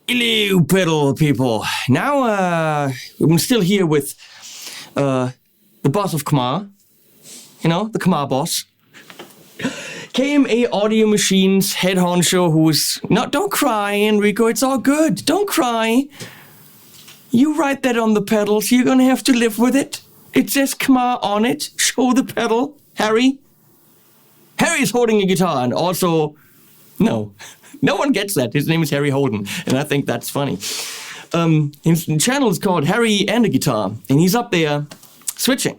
Hello, pedal people. Now, I'm still here with the boss of KMA. You know, the KMA boss. KMA Audio Machines head honcho who's... No, don't cry, Enrico. It's all good. Don't cry. You write that on the pedals. You're gonna have to live with it. It says KMA on it. Show the pedal. Harry. Harry's holding a guitar and also... No. No one gets that. His name is Harry Holden, and I think that's funny. His channel is called Harry and a Guitar, and he's up there switching.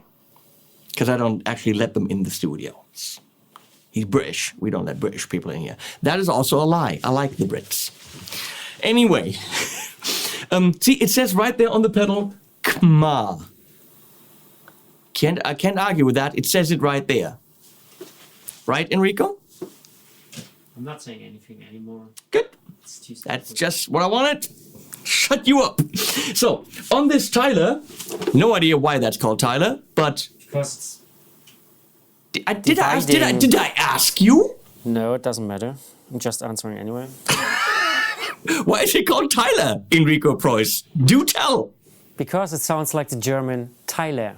Because I don't actually let them in the studio. He's British. We don't let British people in here. That is also a lie. I like the Brits. Anyway. See, it says right there on the pedal, KMA. I can't argue with that. It says it right there. Right, Enrico? I'm not saying anything anymore. Good. That's just what I wanted. Shut you up. So, on this Tyler, no idea why that's called Tyler, but... Because did I ask you? No, it doesn't matter. I'm just answering anyway. Why is it called Tyler, Enrico Preuss? Do tell. Because it sounds like the German Tyler,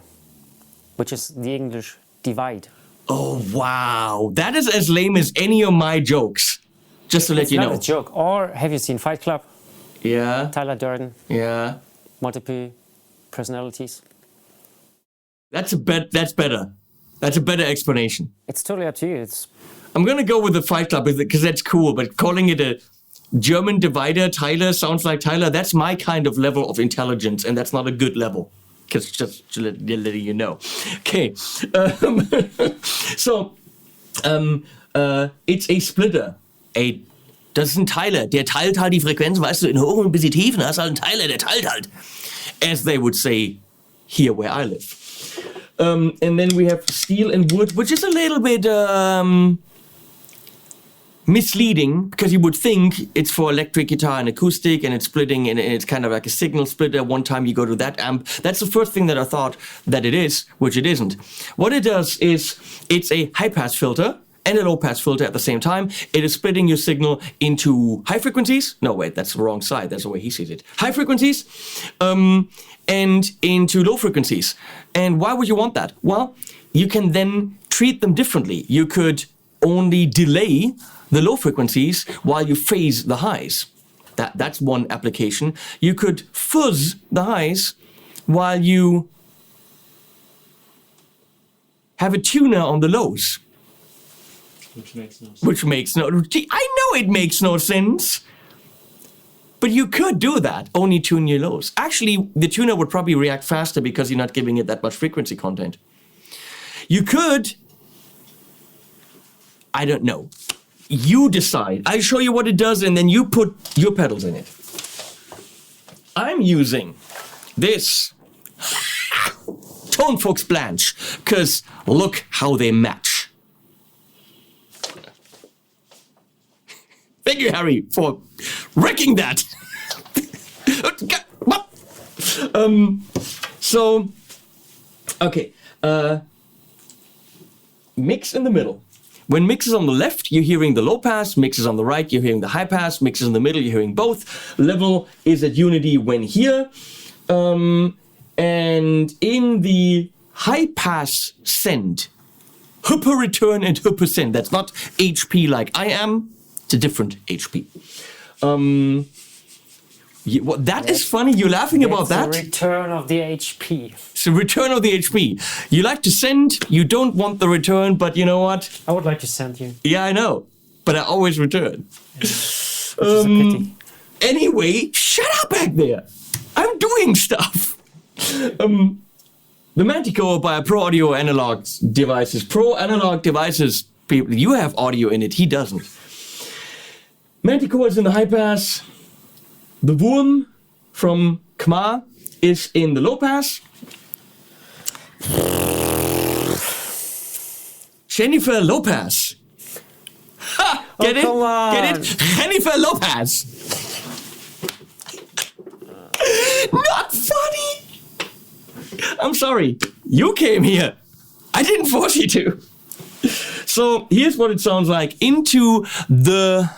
which is the English divide. Oh, wow. That is as lame as any of my jokes. Just to let you know. It's not a joke. Or have you seen Fight Club? Yeah. Tyler Durden. Yeah. Multiple personalities. That's better. That's a better explanation. It's totally up to you. I'm going to go with the Fight Club because that's cool, but calling it a German divider, Tyler, sounds like Tyler, that's my kind of level of intelligence, and that's not a good level. Because just to let you know. Okay. So, it's a splitter. Das ist ein Teiler. Der teilt halt die Frequenzen, weißt du, in hoch und bis die Tiefen. Das ist halt ein Teiler, der teilt halt. As they would say here where I live. And then we have steel and wood, which is a little bit misleading, because you would think it's for electric guitar and acoustic, and it's splitting, and it's kind of like a signal splitter. One time you go to that amp. That's the first thing that I thought that it is, which it isn't. What it does is, it's a high-pass filter and a low-pass filter at the same time. It is splitting your signal into high frequencies. No, wait, that's the wrong side. That's the way he sees it. High frequencies and into low frequencies. And why would you want that? Well, you can then treat them differently. You could only delay the low frequencies while you phase the highs. That's one application. You could fuzz the highs while you have a tuner on the lows. Which makes no sense. I know it makes no sense. But you could do that, only tune your lows. Actually, the tuner would probably react faster because you're not giving it that much frequency content. You could, I don't know. You decide. I show you what it does, and then you put your pedals in it. I'm using this Tone Fuchs Blanche, because look how they match. Thank you, Harry, for wrecking that. Okay. Mix in the middle. When mix is on the left, you're hearing the low pass. Mix is on the right, you're hearing the high pass. Mix is in the middle, you're hearing both. Level is at unity when here. And in the high pass send, hyper return and hyper send. That's not HP like I am. It's a different HP. That is funny. You're laughing about that. It's the return of the HP. It's the return of the HP. You like to send, you don't want the return, but you know what? I would like to send you. Yeah, I know. But I always return. Which is a pity. Anyway, shut up back there. I'm doing stuff. The Manticore by Pro Audio Analog Devices. Pro Analog Devices, people, you have audio in it, he doesn't. Manticore is in the high pass. The Wurm from KMA is in the low pass. Jennifer Lopez. Ha! Get it? Come on. Get it? Jennifer Lopez. Not funny. I'm sorry. You came here. I didn't force you to. So here's what it sounds like into the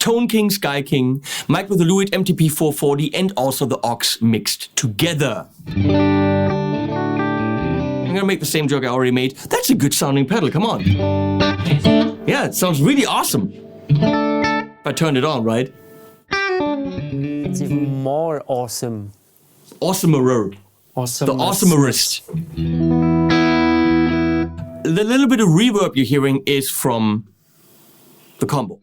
Tone King, Sky King, mic with the Lewitt MTP 440, and also the aux mixed together. I'm gonna make the same joke I already made. That's a good sounding pedal, come on. Yeah, it sounds really awesome. If I turned it on, right? It's even more awesome. Awesomer. Awesome. The awesomerist. The little bit of reverb you're hearing is from the combo.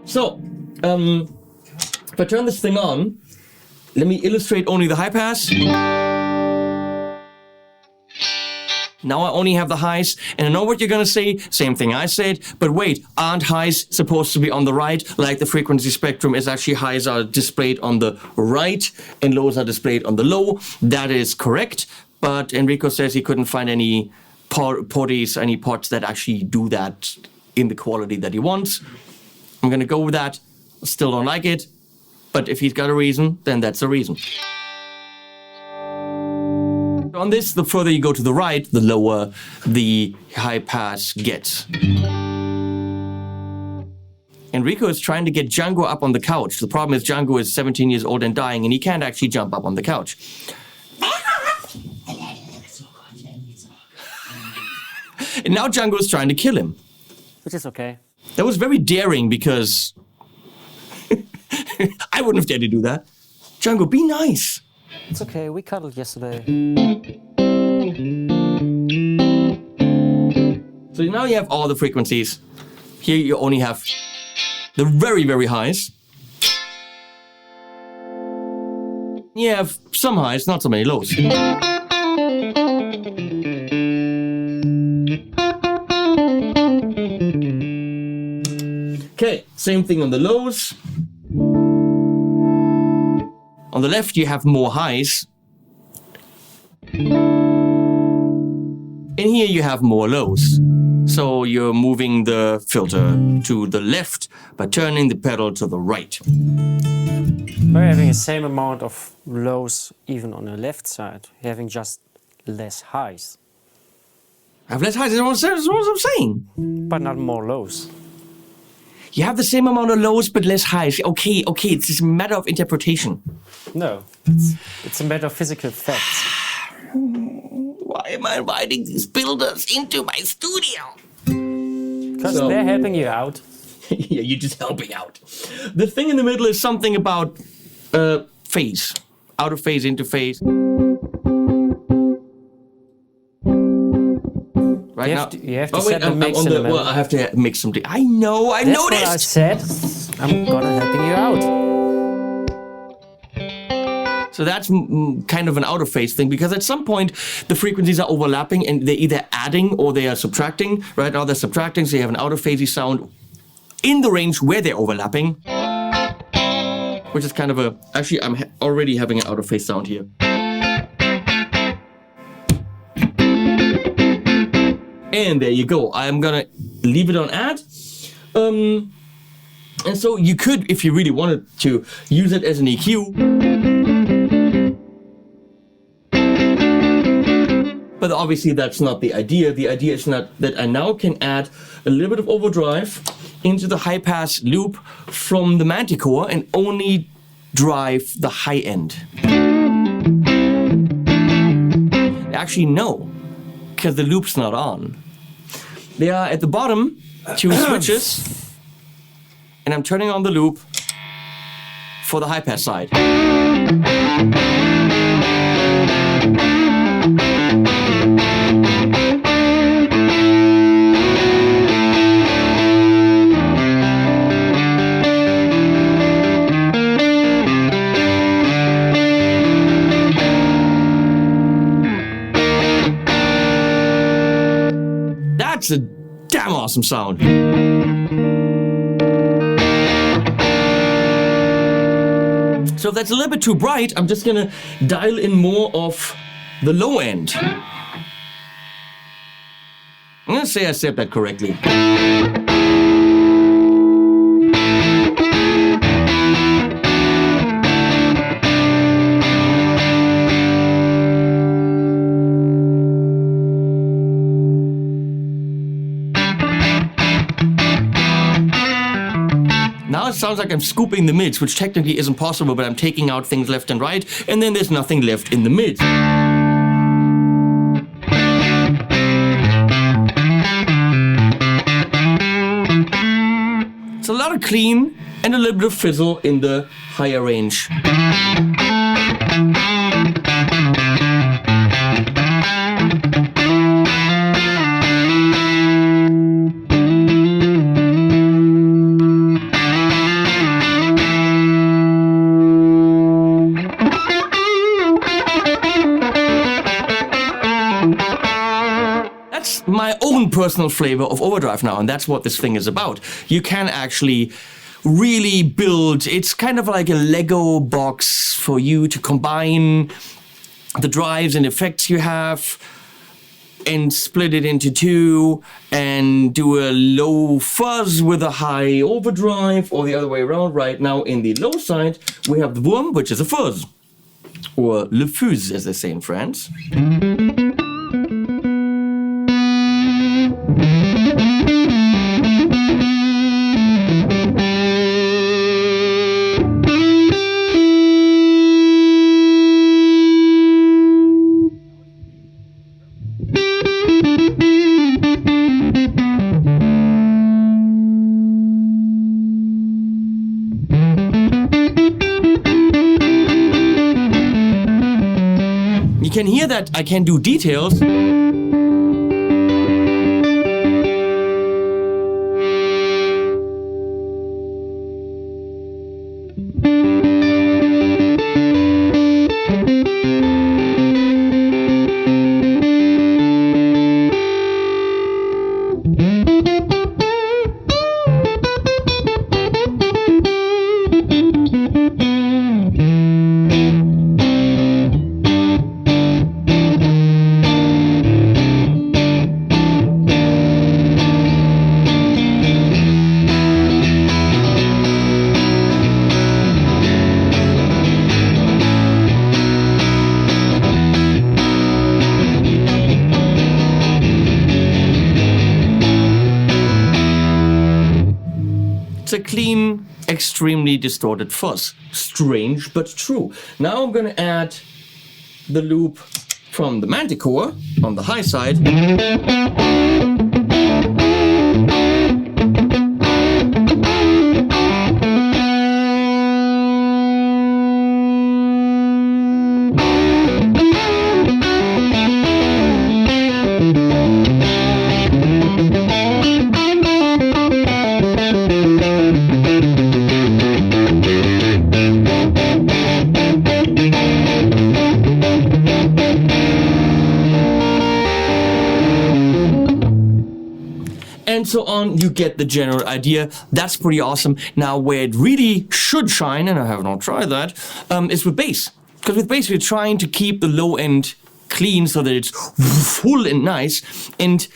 So, if I turn this thing on, let me illustrate only the high pass. Now I only have the highs, and I know what you're gonna say, same thing I said, but wait, aren't highs supposed to be on the right? Like the frequency spectrum is actually highs are displayed on the right, and lows are displayed on the low. That is correct, but Enrico says he couldn't find any potties, any pots that actually do that in the quality that he wants. I'm gonna go with that, still don't like it, but if he's got a reason, then that's a reason. On this, the further you go to the right, the lower the high pass gets. Enrico is trying to get Django up on the couch. The problem is Django is 17 years old and dying, and he can't actually jump up on the couch. And now Django is trying to kill him. Which is okay. That was very daring because I wouldn't have dared to do that. Django, be nice. It's okay, we cuddled yesterday. So now you have all the frequencies. Here you only have the very, very highs. You have some highs, not so many lows. Okay, same thing on the lows. On the left, you have more highs. And here you have more lows. So you're moving the filter to the left by turning the pedal to the right. We're having the same amount of lows even on the left side. You're having just less highs. I have less highs, that's what I'm saying. But not more lows. You have the same amount of lows but less highs. Okay, it's just a matter of interpretation. No, it's a matter of physical facts. Why am I inviting these builders into my studio? Because they're helping you out. Yeah, you're just helping out. The thing in the middle is something about phase. Out of phase, into phase. Right You now. have to set the mix I'm in the middle. well, I have to mix something. I know, I That's noticed. what I said. I'm gonna helping you out. So that's kind of an out of phase thing, because at some point the frequencies are overlapping and they're either adding or they are subtracting. Right now they're subtracting, so you have an out of phasey sound in the range where they're overlapping, which is kind of a, actually I'm already having an out of phase sound here. And there you go. I'm gonna leave it on add. And so you could, if you really wanted to, use it as an EQ. But obviously that's not the idea. The idea is not that I now can add a little bit of overdrive into the high pass loop from the Manticore and only drive the high end. Actually, no, because the loop's not on. They are at the bottom, two switches, and I'm turning on the loop for the high pass side. That's a damn awesome sound. So if that's a little bit too bright, I'm just gonna dial in more of the low end. I'm gonna say I said that correctly. Now it sounds like I'm scooping the mids, which technically isn't possible, but I'm taking out things left and right, and then there's nothing left in the mids. It's a lot of clean and a little bit of fizzle in the higher range. My own personal flavor of overdrive now, and that's what this thing is about. You can actually really build, it's kind of like a Lego box for you to combine the drives and effects you have and split it into two and do a low fuzz with a high overdrive, or the other way around. Right now in the low side we have the Wurm, which is a fuzz, or le fuzz as they say in France. You can hear that I can do details. It's a clean, extremely distorted fuzz. Strange, but true. Now I'm gonna add the loop from the Manticore on the high side. And so on, you get the general idea. That's pretty awesome. Now, where it really should shine, and I have not tried that, is with bass. Because with bass, we're trying to keep the low end clean so that it's full and nice, and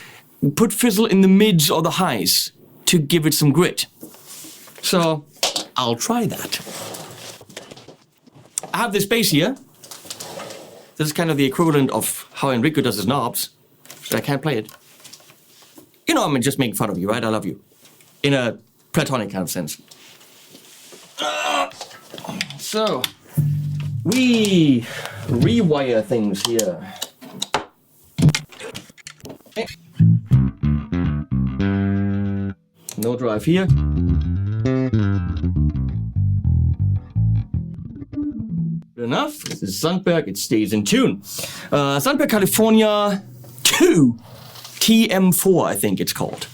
put fizzle in the mids or the highs to give it some grit. So, I'll try that. I have this bass here. This is kind of the equivalent of how Enrico does his knobs, but I can't play it. You know, I'm just making fun of you, right? I love you. In a platonic kind of sense. So, we rewire things here. Okay. No drive here. Good enough. This is Sandberg, it stays in tune. Sandberg, California 2. TM4, I think it's called.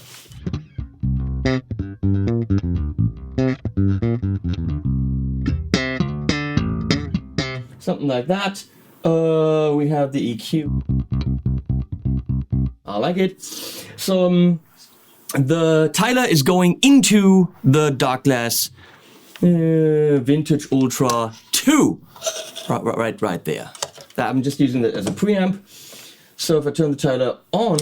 Something like that. We have the EQ. I like it. So the Tyler is going into the Darkglass Vintage Ultra 2. Right there. I'm just using that as a preamp. So if I turn the Tyler on,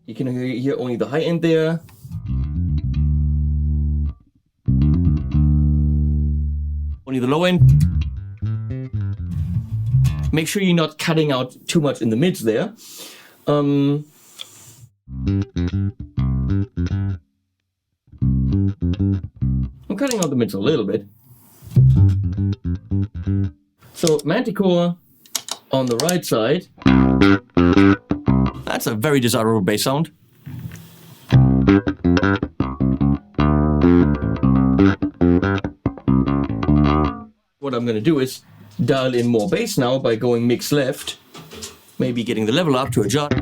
you can hear only the high end there. Only the low end. Make sure you're not cutting out too much in the mids there. I'm cutting out the mids a little bit. So Manticore on the right side. That's a very desirable bass sound. What I'm gonna do is dial in more bass now by going mix left, maybe getting the level up to adjust.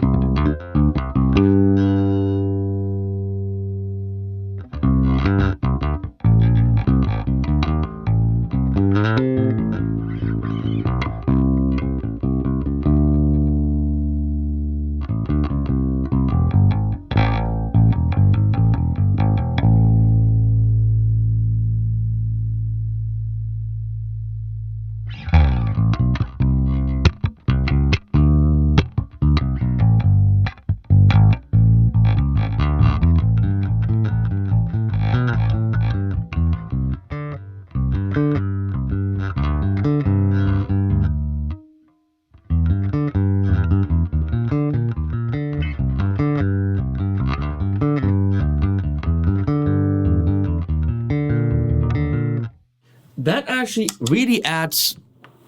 That actually really adds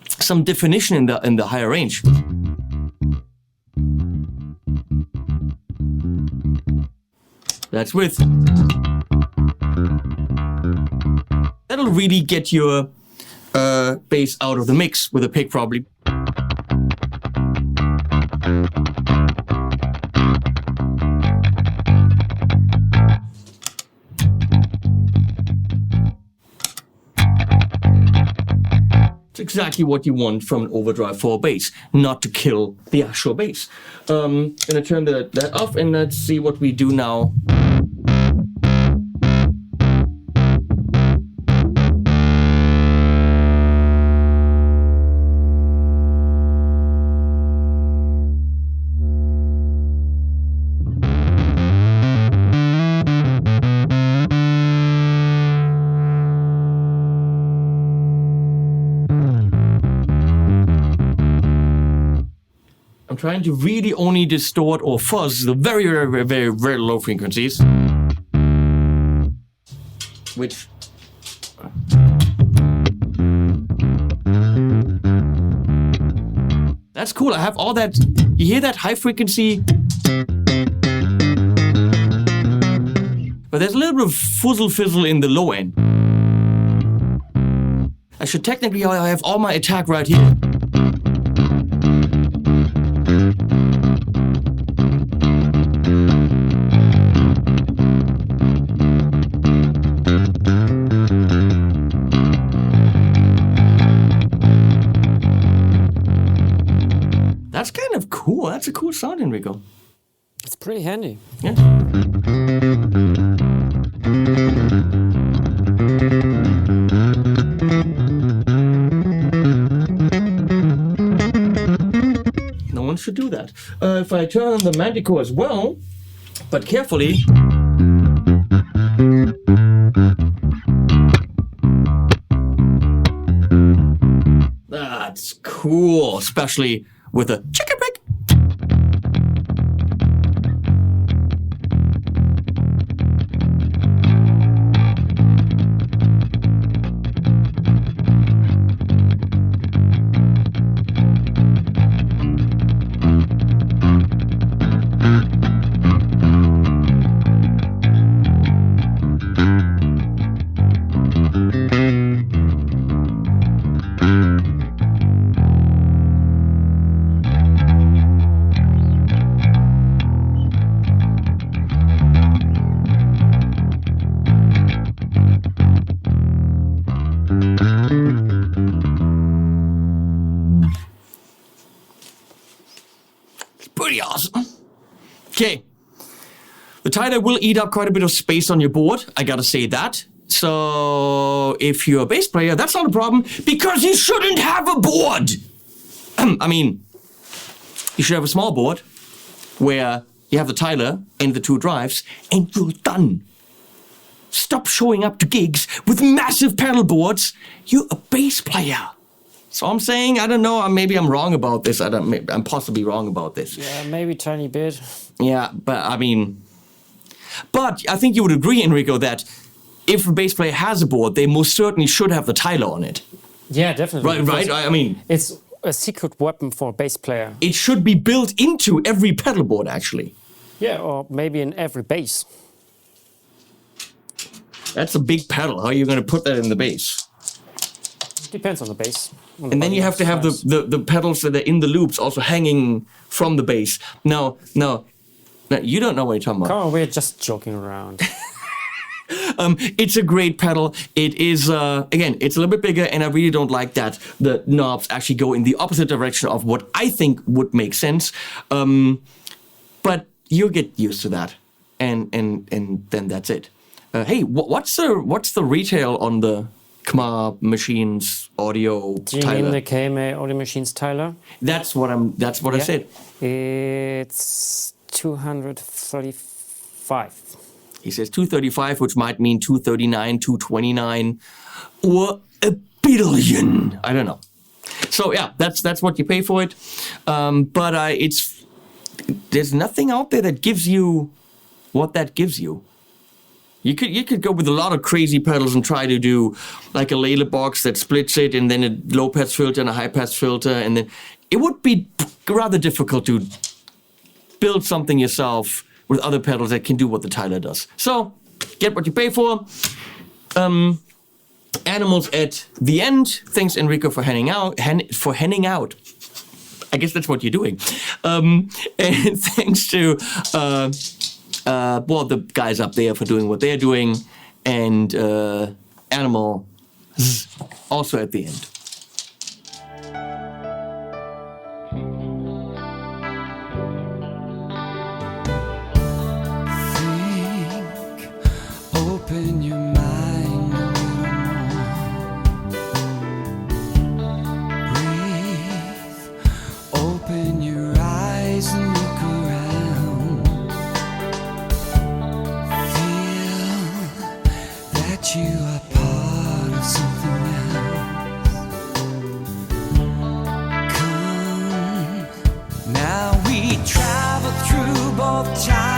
some definition in the higher range. That's width. That'll really get your bass out of the mix with a pick probably. It's exactly what you want from an overdrive for a bass, not to kill the actual bass. Gonna turn that off and let's see what we do now. I'm trying to really only distort or fuzz the very, very, very, very low frequencies. Which... That's cool, I have all that... You hear that high frequency? But there's a little bit of fuzzle-fizzle in the low end. I should technically have all my attack right here. That's kind of cool. That's a cool sound, Enrico. It's pretty handy. Yeah. No one should do that. If I turn on the Manticore as well, but carefully. That's cool, especially with a chicken pick. Pretty awesome. Okay. The Tiler will eat up quite a bit of space on your board, I gotta say that. So if you're a bass player, that's not a problem, because you shouldn't have a board. I mean, you should have a small board where you have the Tiler and the two drives, and you're done. Stop showing up to gigs with massive pedal boards. You're a bass player. So I'm saying, I don't know, maybe I'm wrong about this. I'm possibly wrong about this. Yeah, maybe tiny bit. Yeah, but I mean, but I think you would agree, Enrico, that if a bass player has a board, they most certainly should have the Tyler on it. Yeah, definitely. Right. I mean, it's a secret weapon for a bass player. It should be built into every pedal board, actually. Yeah, or maybe in every bass. That's a big pedal. How are you going to put that in the bass? Depends on the bass. And then you have to have the pedals that are in the loops also hanging from the bass. No, you don't know what you're talking about. Come on, we're just joking around. It's a great pedal. It is, again, it's a little bit bigger, and I really don't like that the knobs actually go in the opposite direction of what I think would make sense. But you'll get used to that, and then that's it. Hey, what's the retail on the KMA Machines audio? Do you Tyler? mean the KMA Audio Machines Tyler? That's what I said. It's 235. He says 235, which might mean 239, 229, or a billion. I don't know. So yeah, that's what you pay for it. But there's nothing out there that gives you what that gives you. You could go with a lot of crazy pedals and try to do like a ladle box that splits it, and then a low pass filter and a high pass filter, and then it would be rather difficult to build something yourself with other pedals that can do what the Tyler does. So get what you pay for. Animals at the end. Thanks, Enrico, for handing out. I guess that's what you're doing. And thanks to the guys up there for doing what they're doing, and Animal also at the end. Open your mind a little more. Breathe. Open your eyes and look around. Feel that you are part of something else. Come. Now we travel through both time